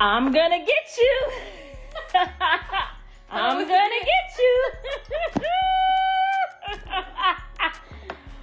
I'm gonna get you. I'm gonna get you.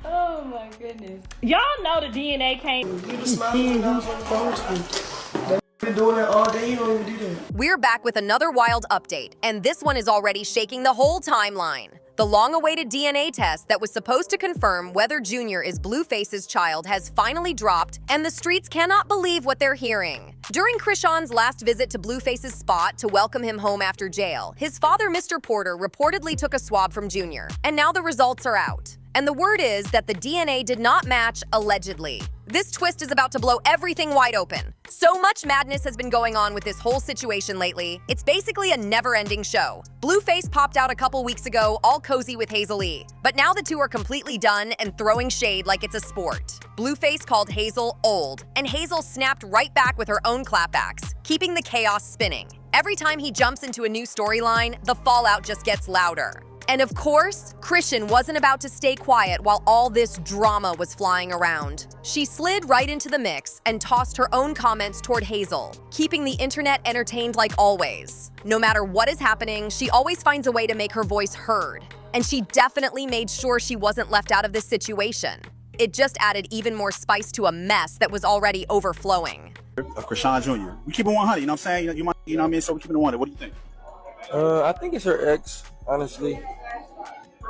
Oh my goodness. Y'all know the DNA came. You was smiling when I was on the phone with you. Been doing that all day, you don't even do that. We're back with another wild update, and this one is already shaking the whole timeline. The long-awaited DNA test that was supposed to confirm whether Junior is Blueface's child has finally dropped, and the streets cannot believe what they're hearing. During Chrisean's last visit to Blueface's spot to welcome him home after jail, his father, Mr. Porter, reportedly took a swab from Junior, and now the results are out. And the word is that the DNA did not match, allegedly. This twist is about to blow everything wide open. So much madness has been going on with this whole situation lately. It's basically a never-ending show. Blueface popped out a couple weeks ago, all cozy with Hazel E. But now the two are completely done and throwing shade like it's a sport. Blueface called Hazel old, and Hazel snapped right back with her own clapbacks, keeping the chaos spinning. Every time he jumps into a new storyline, the fallout just gets louder. And of course, Chrisean wasn't about to stay quiet while all this drama was flying around. She slid right into the mix and tossed her own comments toward Hazel, keeping the internet entertained like always. No matter what is happening, she always finds a way to make her voice heard. And she definitely made sure she wasn't left out of this situation. It just added even more spice to a mess that was already overflowing. Of Chrisean Jr. We keep it 100, you know what I'm saying? You know what I mean? So we keep it 100. What do you think? I think it's her ex, honestly.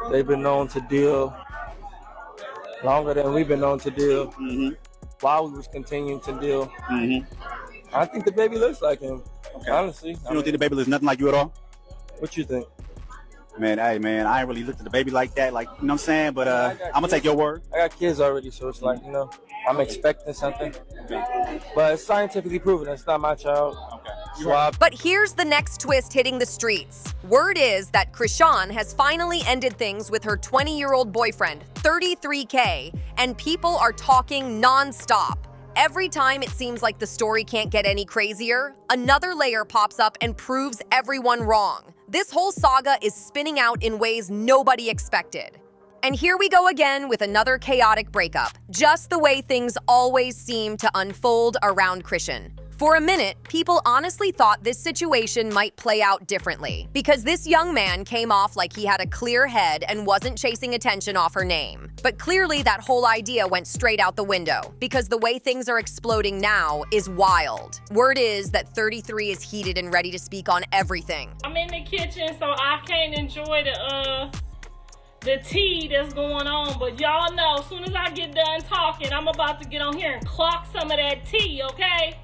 They've been known to deal longer than we've been known to deal. While we was continuing to deal. I think the baby looks like him, honestly. You don't think the baby looks nothing like you at all? What you think? Man, hey, man, I ain't really looked at the baby like that, like, you know what I'm saying? But I'm going to take your word. I got kids already, so it's like, you know, I'm expecting something. But it's scientifically proven. It's not my child. Swab. But here's the next twist hitting the streets. Word is that Chrisean has finally ended things with her 20-year-old boyfriend, 33K, and people are talking non-stop. Every time it seems like the story can't get any crazier, another layer pops up and proves everyone wrong. This whole saga is spinning out in ways nobody expected. And here we go again with another chaotic breakup, just the way things always seem to unfold around Chrisean. For a minute, people honestly thought this situation might play out differently, because this young man came off like he had a clear head and wasn't chasing attention off her name. But clearly that whole idea went straight out the window, because the way things are exploding now is wild. Word is that 33 is heated and ready to speak on everything. I'm in the kitchen, so I can't enjoy the tea that's going on, but y'all know as soon as I get done talking, I'm about to get on here and clock some of that tea, okay?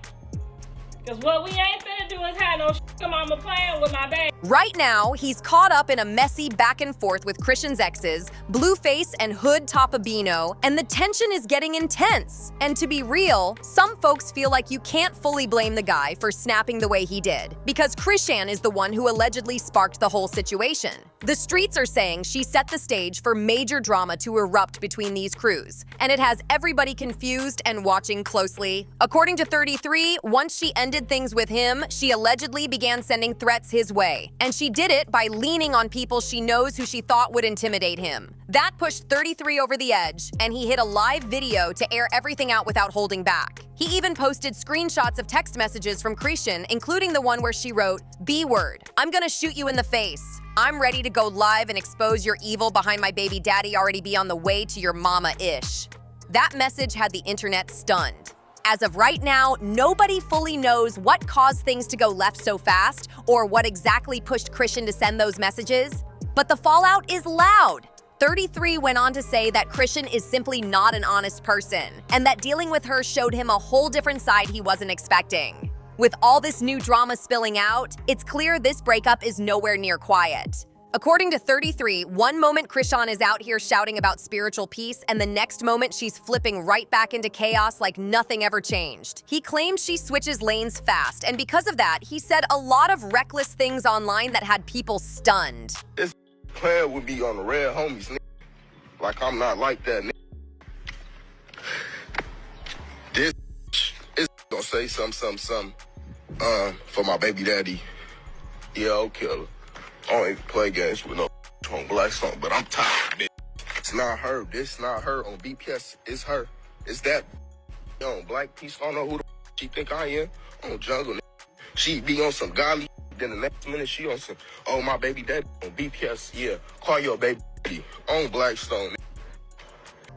Because what we ain't finna do is have no mama playing with my baby. Right now, he's caught up in a messy back and forth with Chrisean's exes, Blueface and Hood Topabino, and the tension is getting intense. And to be real, some folks feel like you can't fully blame the guy for snapping the way he did, because Chrisean is the one who allegedly sparked the whole situation. The streets are saying she set the stage for major drama to erupt between these crews, and it has everybody confused and watching closely. According to 33, once she ended things with him, she allegedly began sending threats his way, and she did it by leaning on people she knows who she thought would intimidate him. That pushed 33 over the edge, and he hit a live video to air everything out without holding back. He even posted screenshots of text messages from Chrisean, including the one where she wrote, "B-word, I'm gonna shoot you in the face. I'm ready to go live and expose your evil behind my baby daddy already be on the way to your mama-ish." That message had the internet stunned. As of right now, nobody fully knows what caused things to go left so fast or what exactly pushed Chrisean to send those messages. But the fallout is loud. 33 went on to say that Chrisean is simply not an honest person, and that dealing with her showed him a whole different side he wasn't expecting. With all this new drama spilling out, it's clear this breakup is nowhere near quiet. According to 33, one moment Chrisean is out here shouting about spiritual peace, and the next moment she's flipping right back into chaos like nothing ever changed. He claims she switches lanes fast, and because of that, he said a lot of reckless things online that had people stunned. This plan would be on the red homies, nigga. Like I'm not like that, nigga. This is gonna say something, for my baby daddy. Yeah, I'll kill her. I don't even play games with no on Black Song, but I'm tired of this. It's not her. This not her on BPS. It's her. It's that on Black Peace. I don't know who the she think I am. On Jungle. She be on some godly, then the next minute she on some, oh, my baby daddy on BPS, yeah, call your baby daddy on Blackstone.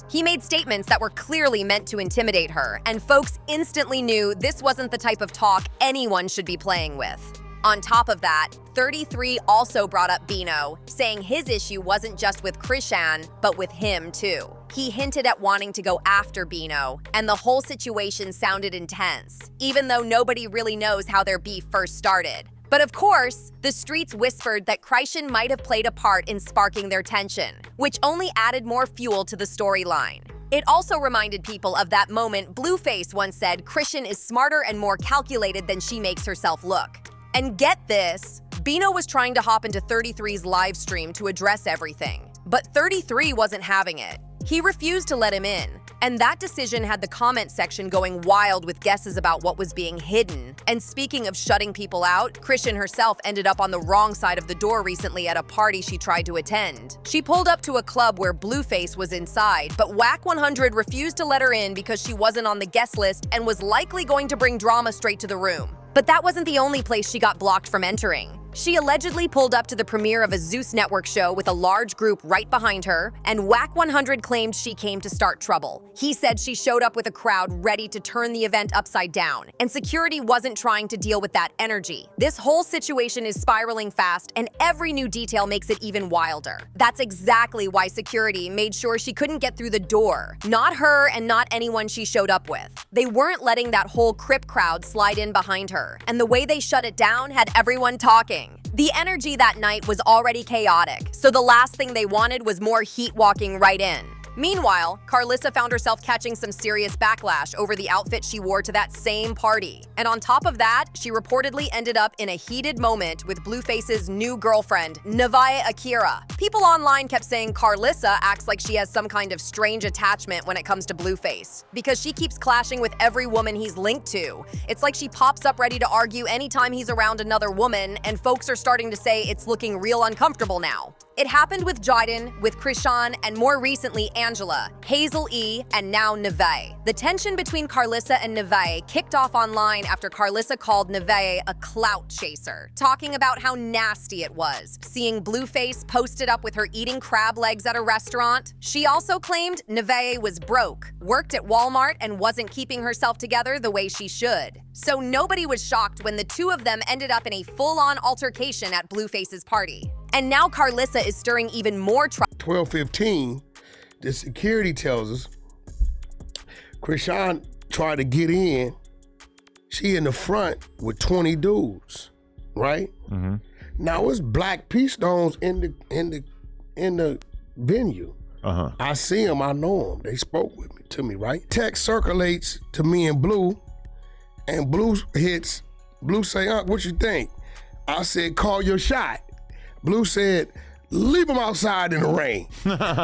He made statements that were clearly meant to intimidate her, and folks instantly knew this wasn't the type of talk anyone should be playing with. On top of that, 33 also brought up Bino, saying his issue wasn't just with Chrisean, but with him too. He hinted at wanting to go after Bino, and the whole situation sounded intense, even though nobody really knows how their beef first started. But of course, the streets whispered that Chrisean might have played a part in sparking their tension, which only added more fuel to the storyline. It also reminded people of that moment Blueface once said Chrisean is smarter and more calculated than she makes herself look. And get this, Bino was trying to hop into 33's live stream to address everything, but 33 wasn't having it. He refused to let him in, and that decision had the comment section going wild with guesses about what was being hidden. And speaking of shutting people out, Chrisean herself ended up on the wrong side of the door recently at a party she tried to attend. She pulled up to a club where Blueface was inside, but Whack 100 refused to let her in because she wasn't on the guest list and was likely going to bring drama straight to the room. But that wasn't the only place she got blocked from entering. She allegedly pulled up to the premiere of a Zeus Network show with a large group right behind her, and Whack 100 claimed she came to start trouble. He said she showed up with a crowd ready to turn the event upside down, and security wasn't trying to deal with that energy. This whole situation is spiraling fast, and every new detail makes it even wilder. That's exactly why security made sure she couldn't get through the door. Not her and not anyone she showed up with. They weren't letting that whole Crip crowd slide in behind her, and the way they shut it down had everyone talking. The energy that night was already chaotic, so the last thing they wanted was more heat walking right in. Meanwhile, Karlissa found herself catching some serious backlash over the outfit she wore to that same party. And on top of that, she reportedly ended up in a heated moment with Blueface's new girlfriend, Nevaeh Akira. People online kept saying Karlissa acts like she has some kind of strange attachment when it comes to Blueface, because she keeps clashing with every woman he's linked to. It's like she pops up ready to argue anytime he's around another woman, and folks are starting to say it's looking real uncomfortable now. It happened with Jaidyn, with Chrisean, and more recently Angela, Hazel E, and now Nevaeh. The tension between Karlissa and Nevaeh kicked off online after Karlissa called Nevaeh a clout chaser, talking about how nasty it was, seeing Blueface posted up with her eating crab legs at a restaurant. She also claimed Nevaeh was broke, worked at Walmart, and wasn't keeping herself together the way she should. So nobody was shocked when the two of them ended up in a full-on altercation at Blueface's party. And now Karlissa is stirring even more trouble. 12:15, the security tells us Chrisean tried to get in. She in the front with 20 dudes, right? Mm-hmm. Now it's black pea stones in the venue. Uh-huh. I see them, I know them. They spoke to me, right? Text circulates to me and Blue, and Blue hits. Blue say, what you think? I said, call your shot. Blue said, leave them outside in the rain.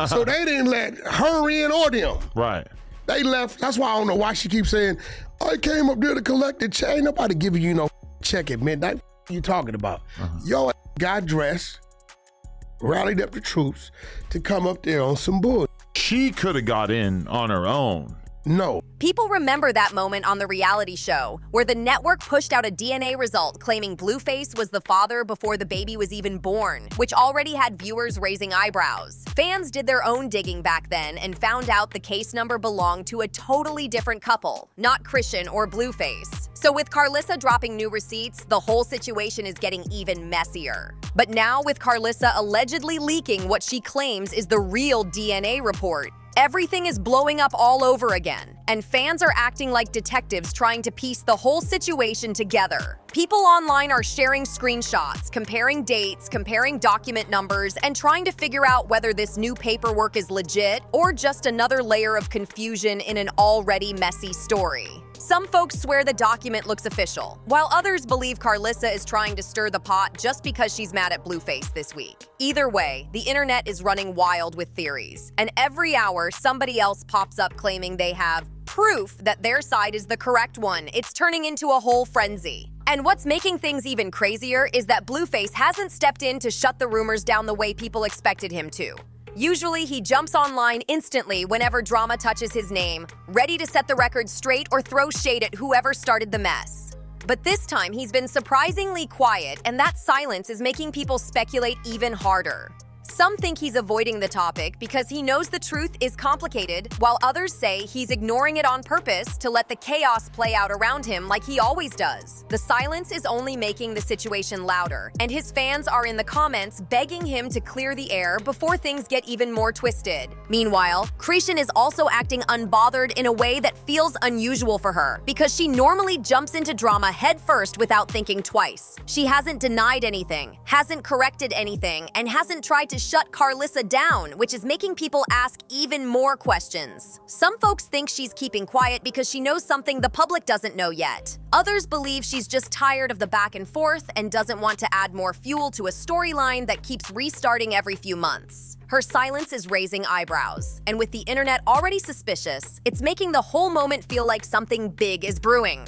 So they didn't let her in or them. Right. They left. That's why I don't know why she keeps saying, I came up there to collect the check. Ain't nobody giving you no check at midnight. What you talking about? Uh-huh. Yo got dressed, rallied up the troops to come up there on some bull. She could have got in on her own. No. People remember that moment on the reality show where the network pushed out a DNA result claiming Blueface was the father before the baby was even born, which already had viewers raising eyebrows. Fans did their own digging back then and found out the case number belonged to a totally different couple, not Chrisean or Blueface. So with Karlissa dropping new receipts, the whole situation is getting even messier. But now with Karlissa allegedly leaking what she claims is the real DNA report, everything is blowing up all over again, and fans are acting like detectives trying to piece the whole situation together. People online are sharing screenshots, comparing dates, comparing document numbers, and trying to figure out whether this new paperwork is legit or just another layer of confusion in an already messy story. Some folks swear the document looks official, while others believe Karlissa is trying to stir the pot just because she's mad at Blueface this week. Either way, the internet is running wild with theories, and every hour somebody else pops up claiming they have proof that their side is the correct one. It's turning into a whole frenzy. And what's making things even crazier is that Blueface hasn't stepped in to shut the rumors down the way people expected him to. Usually, he jumps online instantly whenever drama touches his name, ready to set the record straight or throw shade at whoever started the mess. But this time, he's been surprisingly quiet, and that silence is making people speculate even harder. Some think he's avoiding the topic because he knows the truth is complicated, while others say he's ignoring it on purpose to let the chaos play out around him like he always does. The silence is only making the situation louder, and his fans are in the comments begging him to clear the air before things get even more twisted. Meanwhile, Chrisean is also acting unbothered in a way that feels unusual for her, because she normally jumps into drama headfirst without thinking twice. She hasn't denied anything, hasn't corrected anything, and hasn't tried to shut Karlissa down, which is making people ask even more questions. Some folks think she's keeping quiet because she knows something the public doesn't know yet. Others believe she's just tired of the back and forth and doesn't want to add more fuel to a storyline that keeps restarting every few months. Her silence is raising eyebrows, and with the internet already suspicious, it's making the whole moment feel like something big is brewing.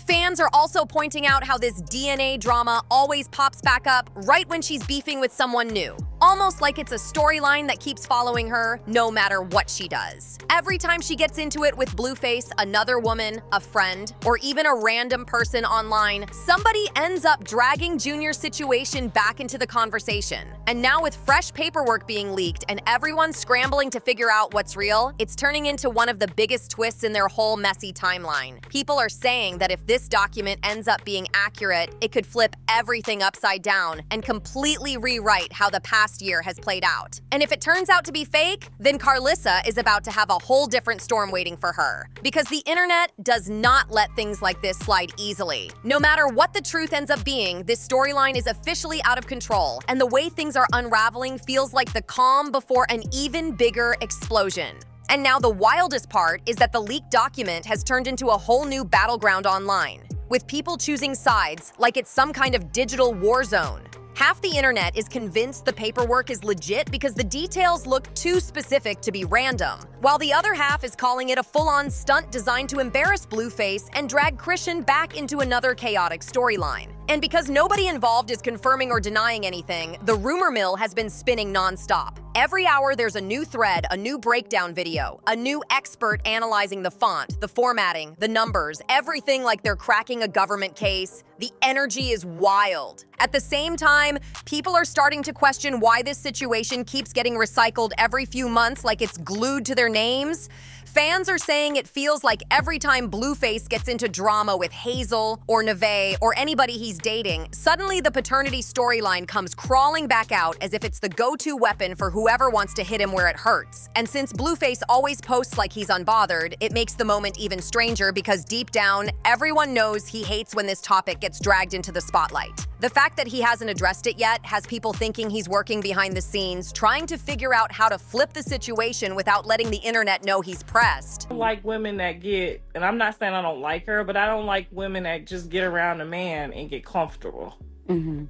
Fans are also pointing out how this DNA drama always pops back up right when she's beefing with someone new. Almost like it's a storyline that keeps following her no matter what she does. Every time she gets into it with Blueface, another woman, a friend, or even a random person online, somebody ends up dragging Junior's situation back into the conversation. And now with fresh paperwork being leaked and everyone scrambling to figure out what's real, it's turning into one of the biggest twists in their whole messy timeline. People are saying that if this document ends up being accurate, it could flip everything upside down and completely rewrite how the past year has played out. And if it turns out to be fake, then Karlissa is about to have a whole different storm waiting for her. Because the internet does not let things like this slide easily. No matter what the truth ends up being, this storyline is officially out of control, and the way things are unraveling feels like the calm before an even bigger explosion. And now the wildest part is that the leaked document has turned into a whole new battleground online, with people choosing sides like it's some kind of digital war zone. Half the internet is convinced the paperwork is legit because the details look too specific to be random, while the other half is calling it a full-on stunt designed to embarrass Blueface and drag Chrisean back into another chaotic storyline. And because nobody involved is confirming or denying anything, the rumor mill has been spinning nonstop. Every hour there's a new thread, a new breakdown video, a new expert analyzing the font, the formatting, the numbers, everything like they're cracking a government case. The energy is wild. At the same time, people are starting to question why this situation keeps getting recycled every few months like it's glued to their names. Fans are saying it feels like every time Blueface gets into drama with Hazel or Neve or anybody he's dating, suddenly the paternity storyline comes crawling back out as if it's the go-to weapon for whoever wants to hit him where it hurts. And since Blueface always posts like he's unbothered, it makes the moment even stranger because deep down, everyone knows he hates when this topic gets dragged into the spotlight. The fact that he hasn't addressed it yet has people thinking he's working behind the scenes, trying to figure out how to flip the situation without letting the internet know he's pressed. I don't like women that get, and I'm not saying I don't like her, but I don't like women that just get around a man and get comfortable. Mm-hmm.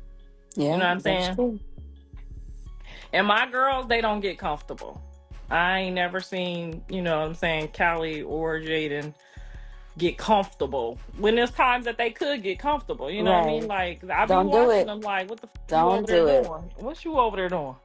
Yeah, you know what I'm saying? True. And my girls, they don't get comfortable. I ain't never seen, you know what I'm saying, Callie or Jaidyn get comfortable when there's times that they could get comfortable. You know what I mean? Like, I be watching them like, what the f*** you over there doing? What you over there doing?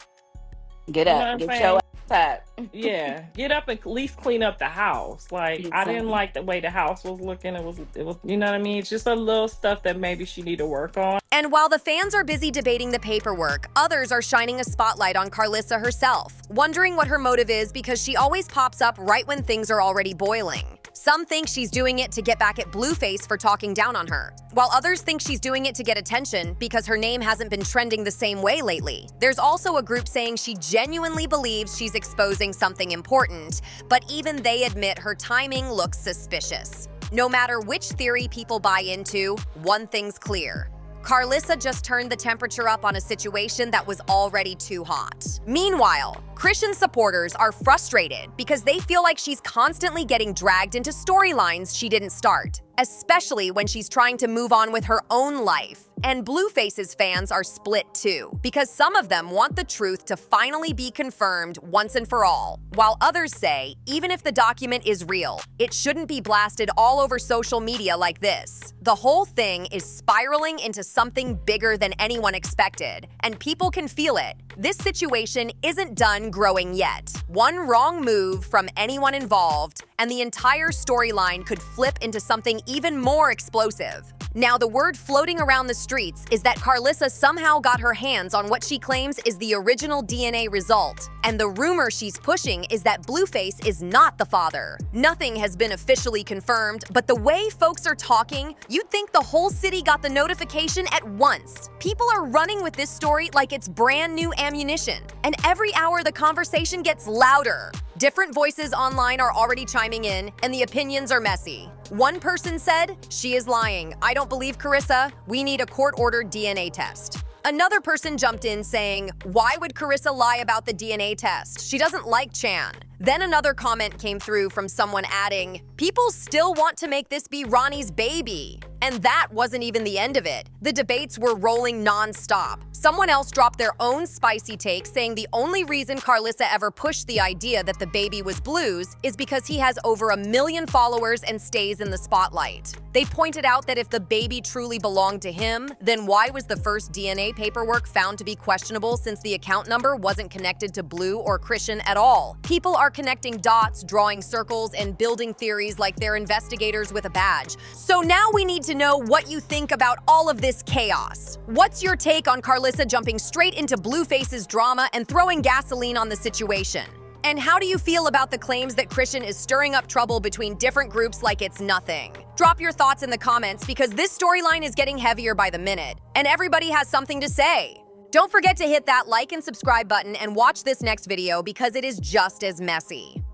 Get up, get your ass up. Yeah, get up and at least clean up the house. Like, exactly. I didn't like the way the house was looking. It was, you know what I mean? It's just a little stuff that maybe she need to work on. And while the fans are busy debating the paperwork, others are shining a spotlight on Karlissa herself, wondering what her motive is because she always pops up right when things are already boiling. Some think she's doing it to get back at Blueface for talking down on her, while others think she's doing it to get attention because her name hasn't been trending the same way lately. There's also a group saying she genuinely believes she's exposing something important, but even they admit her timing looks suspicious. No matter which theory people buy into, one thing's clear. Karlissa just turned the temperature up on a situation that was already too hot. Meanwhile, Chrisean supporters are frustrated because they feel like she's constantly getting dragged into storylines she didn't start, especially when she's trying to move on with her own life. And Blueface's fans are split too, because some of them want the truth to finally be confirmed once and for all, while others say, even if the document is real, it shouldn't be blasted all over social media like this. The whole thing is spiraling into something bigger than anyone expected, and people can feel it. This situation isn't done growing yet. One wrong move from anyone involved, and the entire storyline could flip into something even more explosive. Now, the word floating around the streets is that Karlissa somehow got her hands on what she claims is the original DNA result. And the rumor she's pushing is that Blueface is not the father. Nothing has been officially confirmed, but the way folks are talking, you'd think the whole city got the notification at once. People are running with this story like it's brand new ammunition. And every hour the conversation gets louder. Different voices online are already chiming in, and the opinions are messy. One person said, "She is lying. I don't believe Karlissa. We need a court-ordered DNA test." Another person jumped in saying, "Why would Karlissa lie about the DNA test? She doesn't like Chan." Then another comment came through from someone adding, "People still want to make this be Ronnie's baby." And that wasn't even the end of it. The debates were rolling non-stop. Someone else dropped their own spicy take, saying the only reason Karlissa ever pushed the idea that the baby was Blue's is because he has over 1 million followers and stays in the spotlight. They pointed out that if the baby truly belonged to him, then why was the first DNA paperwork found to be questionable since the account number wasn't connected to Blue or Chrisean at all? People are connecting dots, drawing circles, and building theories like they're investigators with a badge. So now we need to know what you think about all of this chaos. What's your take on Karlissa jumping straight into Blueface's drama and throwing gasoline on the situation? And how do you feel about the claims that Chrisean is stirring up trouble between different groups like it's nothing? Drop your thoughts in the comments because this storyline is getting heavier by the minute, and everybody has something to say. Don't forget to hit that like and subscribe button and watch this next video because it is just as messy.